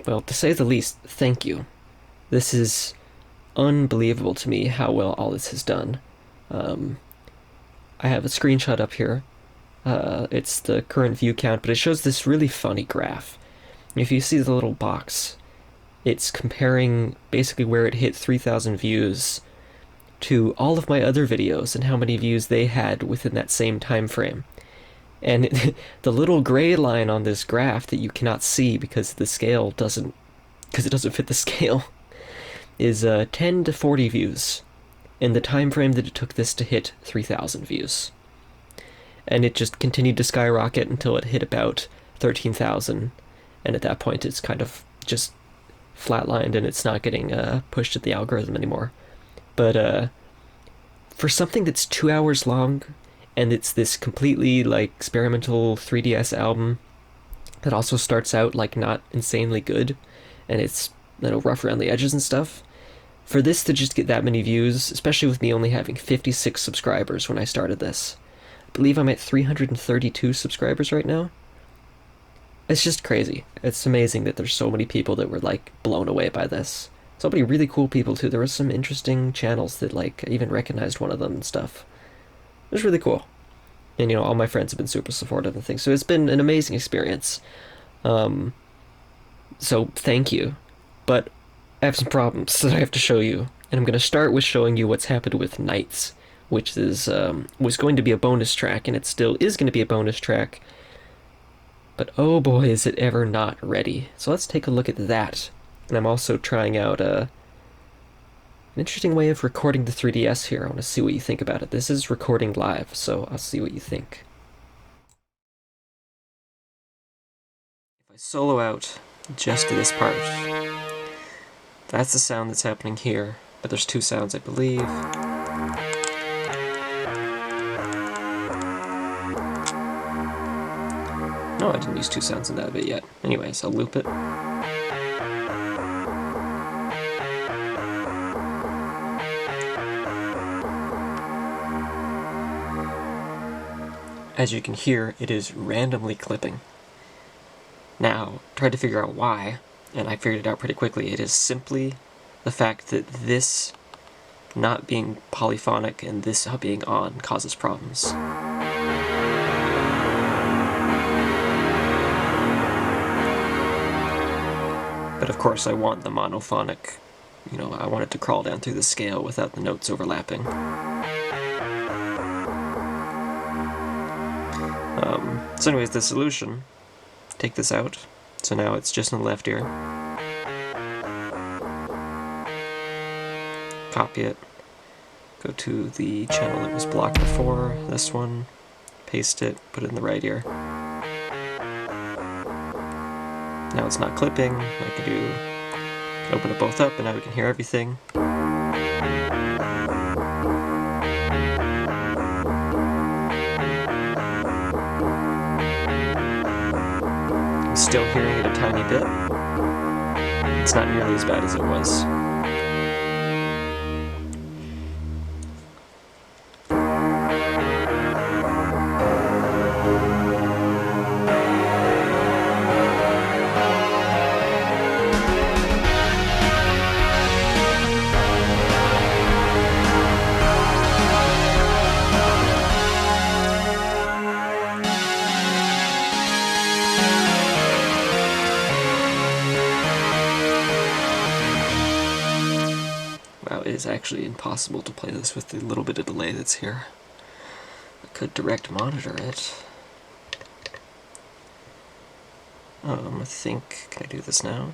Well, to say the least, thank you. This is unbelievable to me how well all this has done. Um, I have a screenshot up here. It's the current view count, but it shows this really funny graph. If you see the little box, it's comparing basically where it hit 3,000 views to all of my other videos and how many views they had within that same time frame. And the little gray line on this graph that you cannot see because the scale doesn't, because it doesn't fit the scale, is 10 to 40 views in the time frame that it took this to hit 3,000 views. And it just continued to skyrocket until it hit about 13,000, and at that point it's kind of just flatlined and it's not getting pushed at the algorithm anymore. But for something that's 2 hours long, and it's this completely like experimental 3DS album that also starts out like not insanely good, and it's, you know, rough around the edges and stuff. For this to just get that many views, especially with me only having 56 subscribers when I started this, I believe I'm at 332 subscribers right now. It's just crazy. It's amazing that there's so many people that were like blown away by this. So many really cool people too. There was some interesting channels that like I even recognized one of them and stuff. It was really cool. And you know, all my friends have been super supportive and things. So it's been an amazing experience. Um, so thank you. But I have some problems that I have to show you. And I'm going to start with showing you what's happened with Nights, which is was going to be a bonus track, and it still is going to be a bonus track. But oh boy, is it ever not ready. So let's take a look at that. And I'm also trying out an interesting way of recording the 3DS here. I want to see what you think about it. This is recording live, so I'll see what you think. If I solo out just to this part, that's the sound that's happening here. But there's two sounds, I believe. No, I didn't use two sounds in that bit yet. Anyways, I'll loop it. As you can hear, it is randomly clipping. Now, tried to figure out why, and I figured it out pretty quickly. It is simply the fact that this not being polyphonic and this being on causes problems. But of course I want the monophonic, you know, I want it to crawl down through the scale without the notes overlapping. So anyways, the solution, take this out, so now it's just in the left ear. Copy it, go to the channel that was blocked before, this one, paste it, put it in the right ear. Now it's not clipping, I can open it both up and now we can hear everything. I'm still hearing it a tiny bit. It's not nearly as bad as it was. Wow, it is actually impossible to play this with the little bit of delay that's here. I could direct monitor it. I think, can I do this now?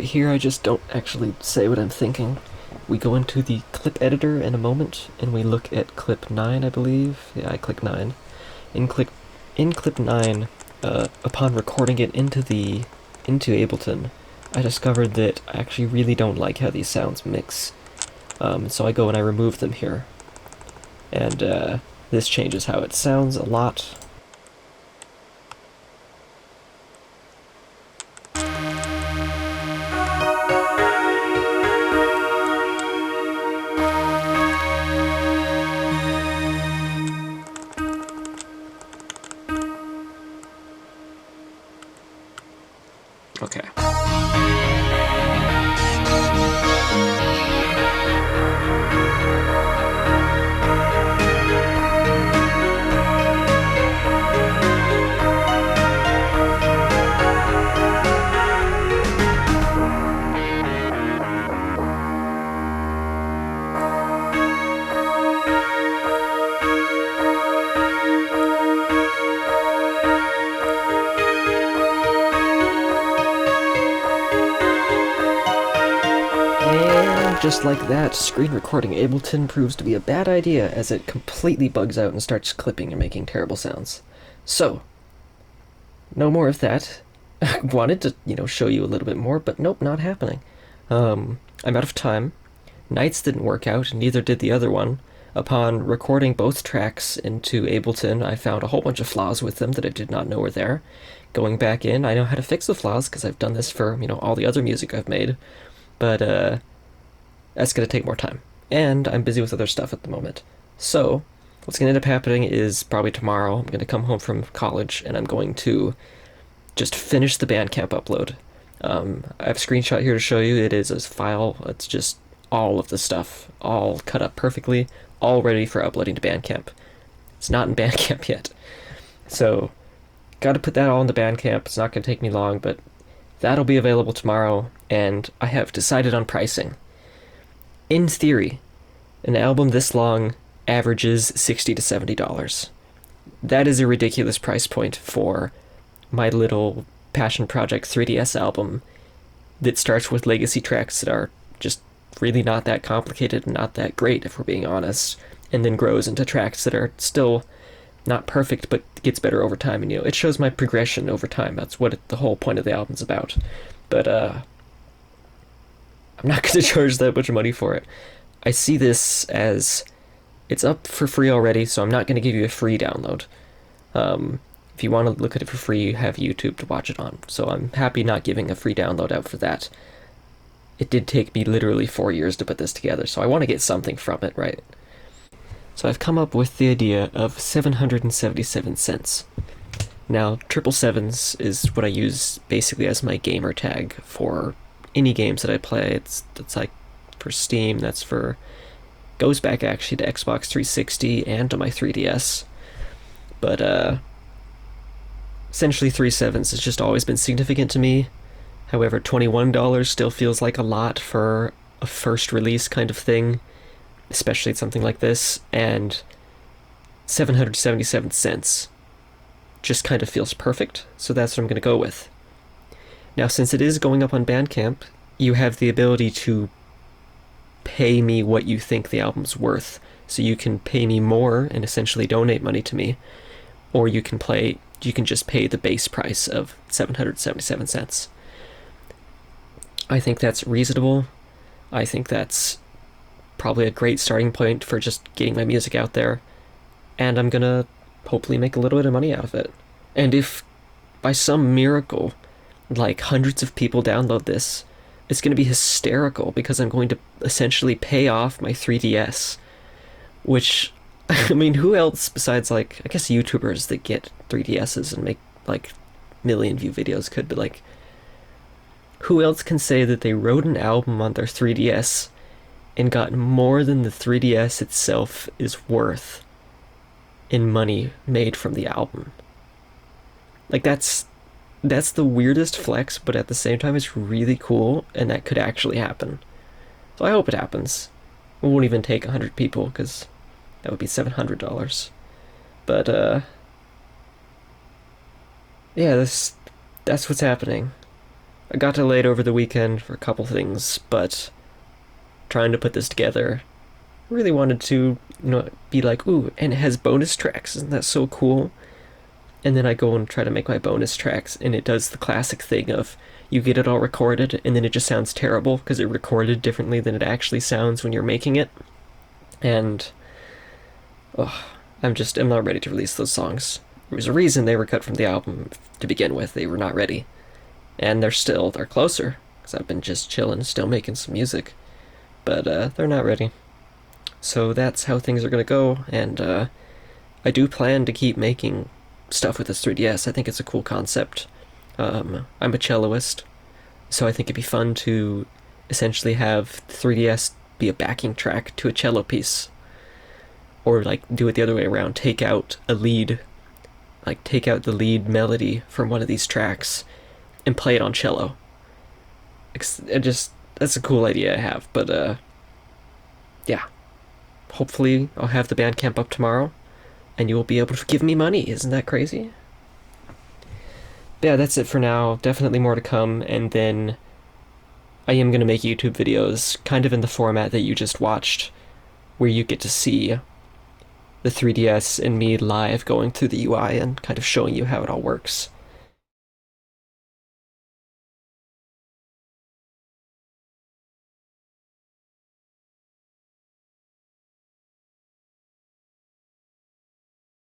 right here, I just don't actually say what I'm thinking. We go into the clip editor in a moment, and we look at clip 9, I believe. Yeah, I click 9. In clip 9, upon recording it into Ableton, I discovered that I actually really don't like how these sounds mix. So I go and I remove them here. And this changes how it sounds a lot. Okay. And just like that, screen recording Ableton proves to be a bad idea as it completely bugs out and starts clipping and making terrible sounds. So, no more of that. I wanted to, show you a little bit more, but nope, not happening. I'm out of time. Nights didn't work out, neither did the other one. Upon recording both tracks into Ableton, I found a whole bunch of flaws with them that I did not know were there. Going back in, I know how to fix the flaws because I've done this for, all the other music I've made. But, that's going to take more time. And I'm busy with other stuff at the moment. So, what's going to end up happening is probably tomorrow, I'm going to come home from college and I'm going to just finish the Bandcamp upload. I have a screenshot here to show you. It is a file. It's just all of the stuff, all cut up perfectly, all ready for uploading to Bandcamp. It's not in Bandcamp yet. So, got to put that all into Bandcamp. It's not going to take me long, but that'll be available tomorrow, and I have decided on pricing. In theory, an album this long averages $60 to $70. That is a ridiculous price point for my little passion project 3DS album that starts with legacy tracks that are just really not that complicated and not that great, if we're being honest, and then grows into tracks that are still not perfect but gets better over time. And it shows my progression over time. That's what the whole point of the album's about. But I'm not going to charge that much money for it. I see this as it's up for free already, so I'm not going to give you a free download. If you want to look at it for free, you have YouTube to watch it on. So I'm happy not giving a free download out for that. It did take me literally 4 years to put this together, so I want to get something from it, right? So I've come up with the idea of 777 cents. Now, 777s is what I use basically as my gamer tag for any games that I play. It's like for Steam, goes back actually to Xbox 360 and to my 3DS. But essentially 3.7s has just always been significant to me. However, $21 still feels like a lot for a first release kind of thing, especially something like this, and 777 cents just kind of feels perfect, so that's what I'm going to go with. Now, since it is going up on Bandcamp, you have the ability to pay me what you think the album's worth. So you can pay me more and essentially donate money to me, or you can just pay the base price of 777 cents. I think that's reasonable. I think that's probably a great starting point for just getting my music out there, and I'm gonna hopefully make a little bit of money out of it. And if by some miracle like hundreds of people download this, it's going to be hysterical because I'm going to essentially pay off my 3DS, which, I mean, who else besides, I guess YouTubers that get 3DSs and make, million view videos could, but, who else can say that they wrote an album on their 3DS and got more than the 3DS itself is worth in money made from the album? That's the weirdest flex, but at the same time it's really cool, and that could actually happen. So I hope it happens. It won't even take 100 people, because that would be $700. But, yeah, that's what's happening. I got delayed over the weekend for a couple things, but trying to put this together, really wanted to, be like, ooh, and it has bonus tracks. Isn't that so cool? And then I go and try to make my bonus tracks, and it does the classic thing of you get it all recorded, and then it just sounds terrible because it recorded differently than it actually sounds when you're making it. And oh, I'm not ready to release those songs. There was a reason they were cut from the album to begin with. They were not ready, and they're closer because I've been just chilling, still making some music, but they're not ready. So that's how things are gonna go, and I do plan to keep making stuff with this 3DS. I think it's a cool concept. I'm a celloist, so I think it'd be fun to essentially have 3DS be a backing track to a cello piece, or like do it the other way around. Take out the lead melody from one of these tracks and play it on cello. That's a cool idea I have, but yeah. Hopefully, I'll have the Bandcamp up tomorrow, and you will be able to give me money. Isn't that crazy? But yeah, that's it for now. Definitely more to come, and then I am going to make YouTube videos kind of in the format that you just watched, where you get to see the 3DS and me live going through the UI and kind of showing you how it all works.